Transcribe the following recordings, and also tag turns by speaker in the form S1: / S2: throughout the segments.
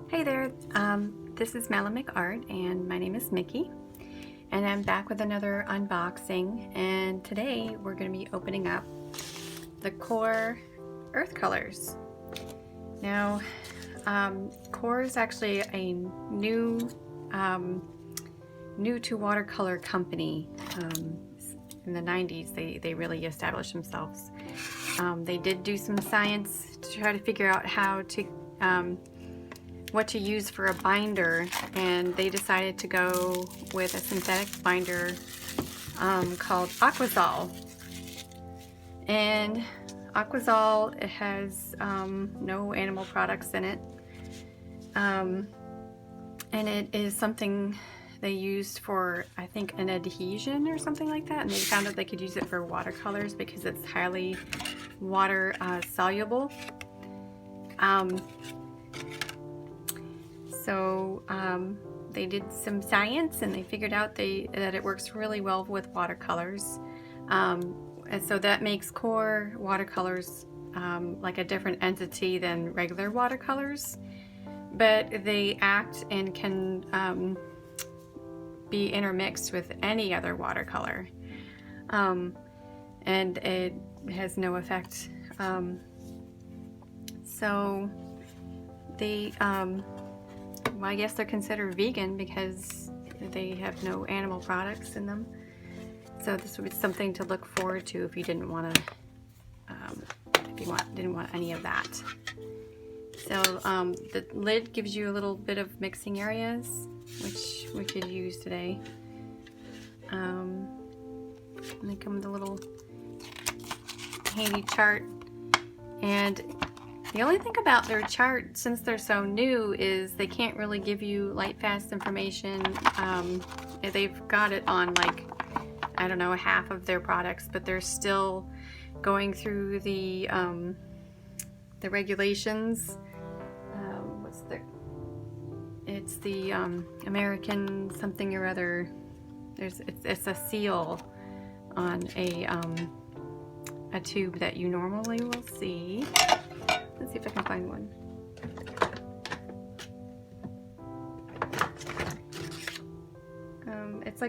S1: Hey there, this is Malamic Art and my name is Mickey, and I'm back with another unboxing, and today we're going to be opening up the Qor Earth Colors. Now, Qor is actually a new to watercolor company. In the 90s they really established themselves. They did do some science to try to figure out how to what to use for a binder, and they decided to go with a synthetic binder called Aquazol. And Aquazol, it has no animal products in it, and it is something they used for, I think, an adhesion or something like that, and they found that they could use it for watercolors because it's highly water soluble. So they did some science and they figured out that it works really well with watercolors, and so that makes Qor Watercolors like a different entity than regular watercolors, but they act and can be intermixed with any other watercolor, and it has no effect. So they well, I guess they're considered vegan because they have no animal products in them. So this would be something to look forward to if you didn't want to, didn't want any of that. So the lid gives you a little bit of mixing areas, which we could use today. And they come with a little handy chart. And the only thing about their chart, since they're so new, is they can't really give you light fast information. They've got it on, like, I don't know, half of their products, but they're still going through the regulations. It's the American something or other. It's a seal on a tube that you normally will see. Let's see if I can find one. It's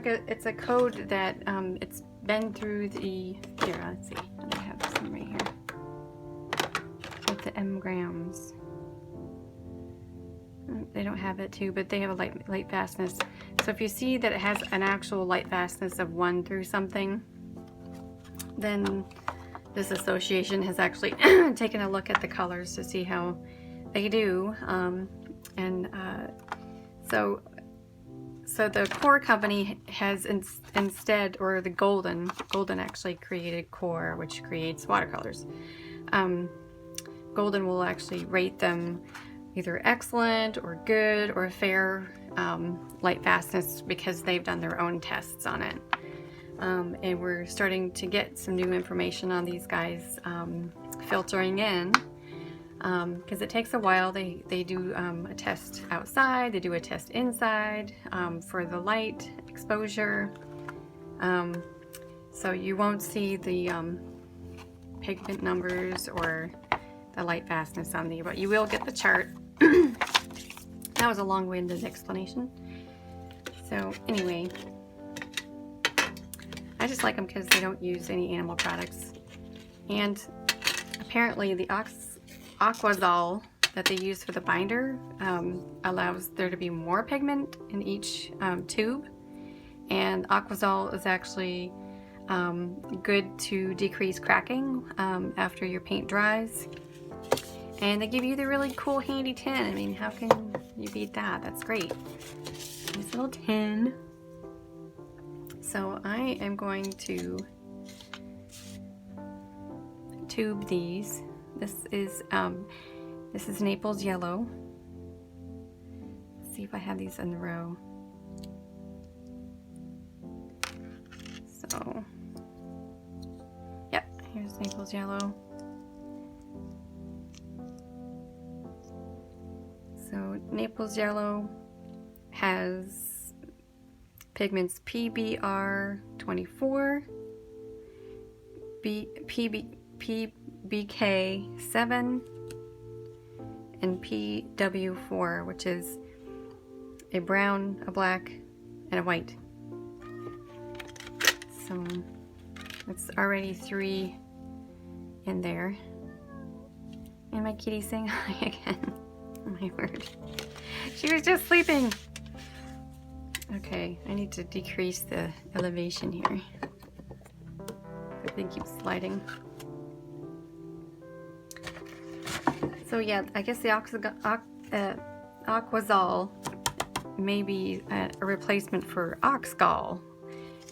S1: a code that it's been through the, here, let's see, I have some right here with the grams. They don't have it too, but they have a light fastness. So if you see that it has an actual light fastness of 1 through something, then this association has actually taken a look at the colors to see how they do, so the Qor company has instead, or the Golden actually created Qor, which creates watercolors. Golden will actually rate them either excellent or good or fair light fastness because they've done their own tests on it. And we're starting to get some new information on these guys filtering in, because it takes a while. They do a test outside, they do a test inside for the light exposure, so you won't see the pigment numbers or the light fastness on there, but you will get the chart. That was a long-winded explanation. So anyway, I just like them because they don't use any animal products. And apparently the Aquazol that they use for the binder allows there to be more pigment in each tube. And Aquazol is actually good to decrease cracking after your paint dries. And they give you the really cool handy tin. I mean, how can you beat that? That's great. Nice little tin. So I am going to tube these. This is Naples yellow. Let's see if I have these in the row. So, yep, here's Naples yellow. So Naples yellow has pigments PBR24, PBK7, and P10. W4, which is a brown, a black, and a white. So it's already 3 in there. And my kitty saying hi again. Oh my word. She was just sleeping. Okay, I need to decrease the elevation here. Everything keeps sliding. So yeah, I guess the Aquazol may be a replacement for Oxgall.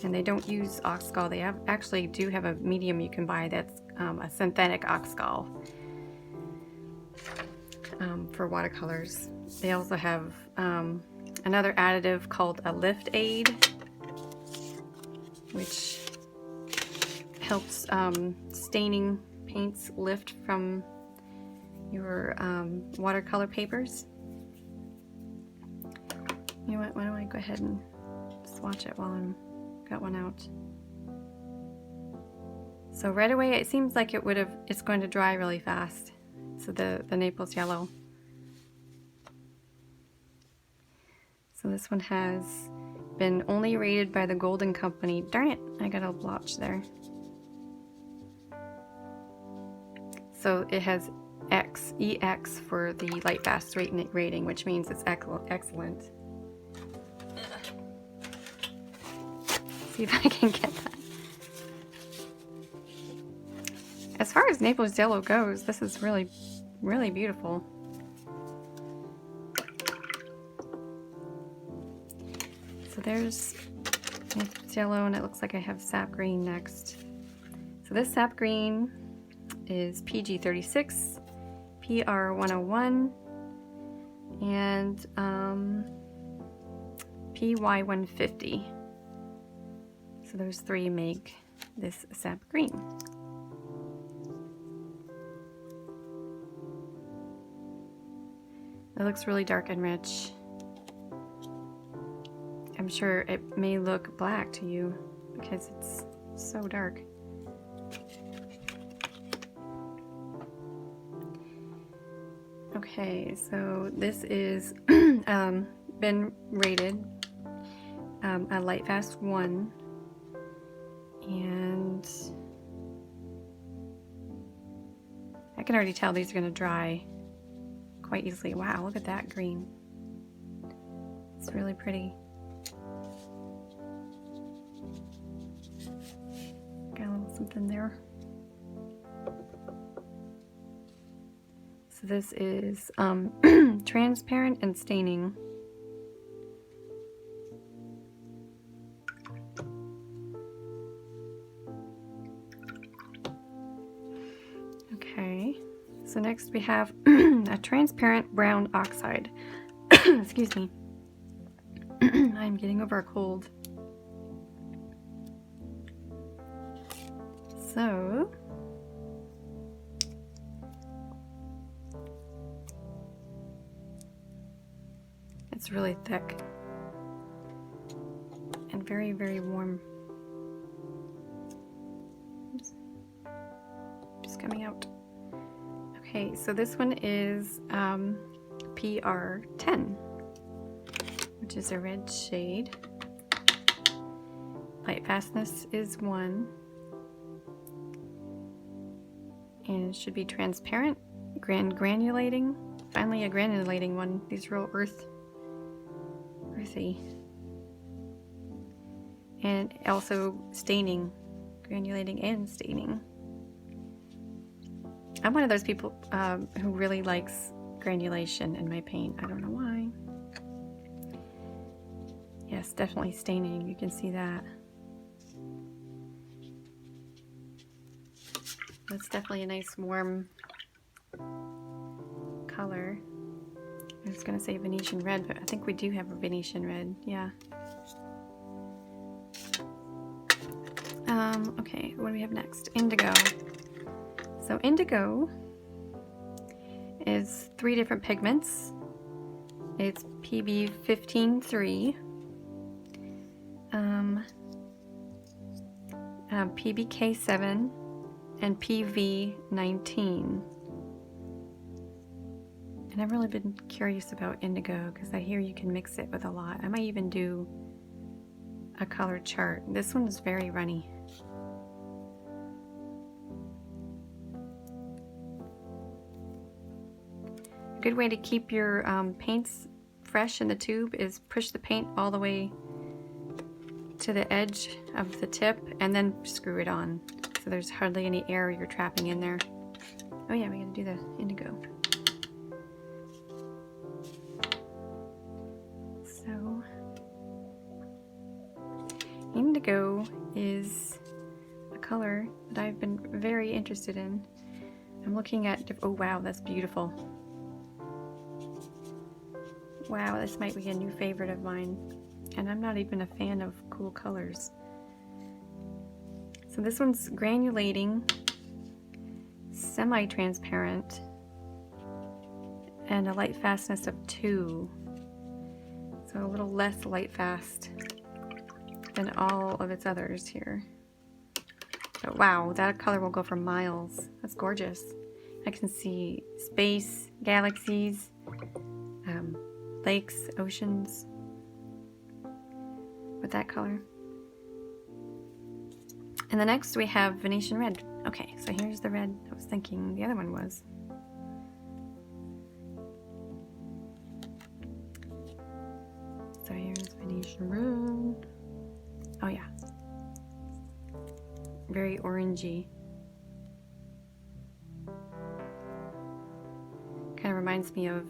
S1: And they don't use Oxgall. They actually do have a medium you can buy that's a synthetic Oxgall for watercolors. They also have another additive called a lift aid, which helps staining paints lift from your watercolor papers. You know what, why don't I go ahead and swatch it while I'm got one out. So right away it seems like it's going to dry really fast. So the Naples yellow. So this one has been only rated by the Golden Company. Darn it, I got a blotch there. So it has EX for the lightfast rating, which means it's excellent. See if I can get that. As far as Naples yellow goes, this is really, really beautiful. So there's Naples yellow, and it looks like I have sap green next. So this sap green is PG36, PR101, and PY150. So those 3 make this sap green. It looks really dark and rich. I'm sure it may look black to you because it's so dark. Okay, so this is been rated a lightfast 1, and I can already tell these are going to dry quite easily. Wow, look at that green. It's really pretty. Got a little something there. So this is transparent and staining. Okay, so next we have a transparent brown oxide. Excuse me. I'm getting over a cold. So it's really thick and very, very warm. Oops. Just coming out. Okay, so this one is PR10, which is a red shade. Lightfastness is 1. And it should be transparent, granulating. Finally a granulating one. These real earthy. And also staining, granulating and staining. I'm one of those people who really likes granulation in my paint. I don't know why. Yes, definitely staining. You can see that. That's definitely a nice warm color. I was going to say Venetian red, but I think we do have a Venetian red. Yeah. Okay, what do we have next? Indigo. So indigo is 3 different pigments. It's PB153, PBK7, and PV19. And I've really been curious about indigo because I hear you can mix it with a lot. I might even do a color chart. This one is very runny. A good way to keep your paints fresh in the tube is push the paint all the way to the edge of the tip and then screw it on. So there's hardly any air you're trapping in there. Oh yeah, we gotta do the indigo. So, indigo is a color that I've been very interested in. I'm looking at, oh wow, that's beautiful. Wow, this might be a new favorite of mine. And I'm not even a fan of cool colors. So this one's granulating, semi-transparent, and a light fastness of 2. So a little less light fast than all of its others here. But wow, that color will go for miles. That's gorgeous. I can see space, galaxies, lakes, oceans with that color. And the next we have Venetian red. Okay, so here's the red I was thinking the other one was. So here's Venetian red. Oh yeah. Very orangey. Kind of reminds me of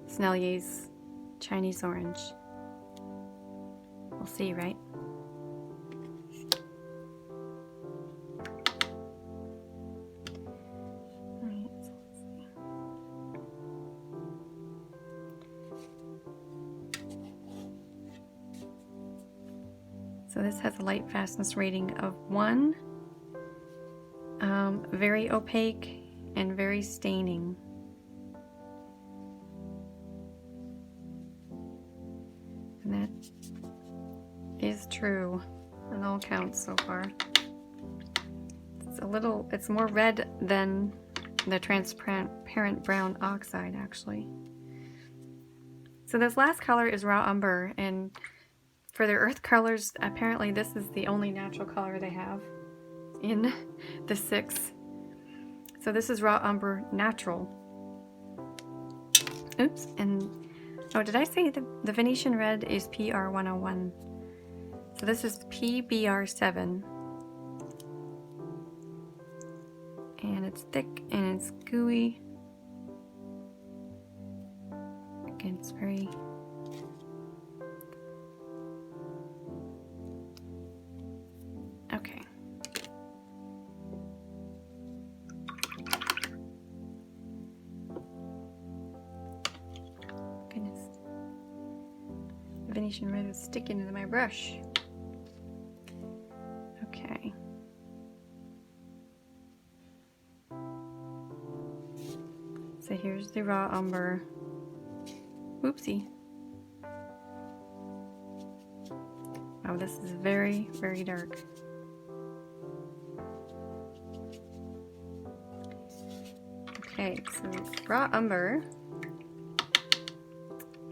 S1: Snellier's Chinese orange. We'll see, right? Alright, so let's see. So this has a light fastness rating of 1. Very opaque and very staining. And that is true on all counts so far. It's more red than the transparent brown oxide actually. So this last color is raw umber, and for their earth colors, apparently this is the only natural color they have in the 6. So this is raw umber natural. Oops, and oh, did I say the Venetian red is PR101? So this is PBR7. And it's thick and it's gooey. Again, it's very... Okay. Goodness. The Venetian red is sticking into my brush. Okay. So here's the raw umber. Oopsie. Wow, this is very, very dark. Okay, so raw umber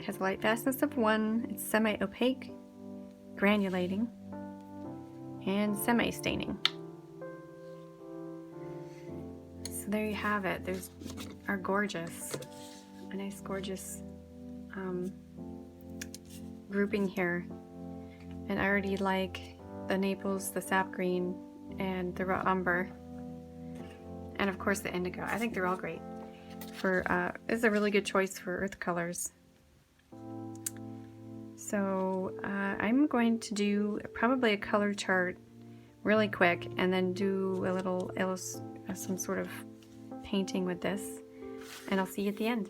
S1: has a light fastness of 1. It's semi-opaque, granulating, and semi-staining. So there you have it. There's our gorgeous, a nice gorgeous grouping here. And I already like the Naples, the sap green, and the raw umber, and of course the indigo. I think they're all great. This is a really good choice for earth colors. So I'm going to do probably a color chart really quick, and then do a little some sort of painting with this, and I'll see you at the end.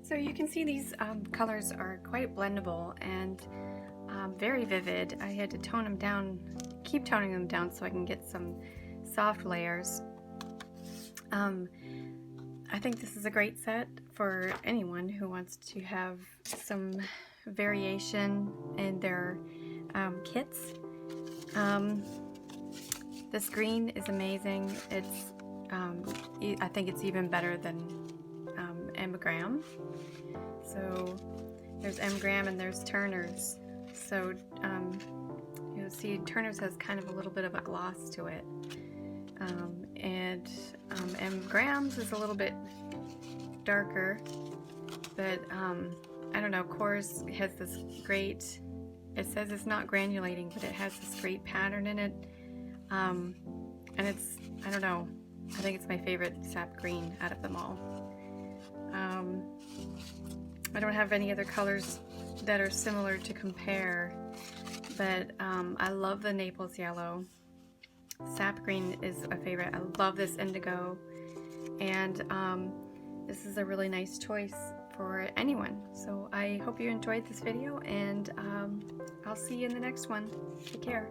S1: So you can see these colors are quite blendable and very vivid. I had to tone them down, keep toning them down so I can get some soft layers. I think this is a great set for anyone who wants to have some variation in their kits. This green is amazing. It's I think it's even better than M-Gram. So there's M-Gram and there's Turner's. So you'll see Turner's has kind of a little bit of a gloss to it, and M-Gram's is a little bit darker, but I don't know, Qor's has this great, it says it's not granulating, but it has this great pattern in it, and it's, I don't know, I think it's my favorite sap green out of them all. I don't have any other colors that are similar to compare, but I love the Naples yellow. Sap green is a favorite. I love this indigo, and this is a really nice choice for anyone. So I hope you enjoyed this video, and I'll see you in the next one. Take care.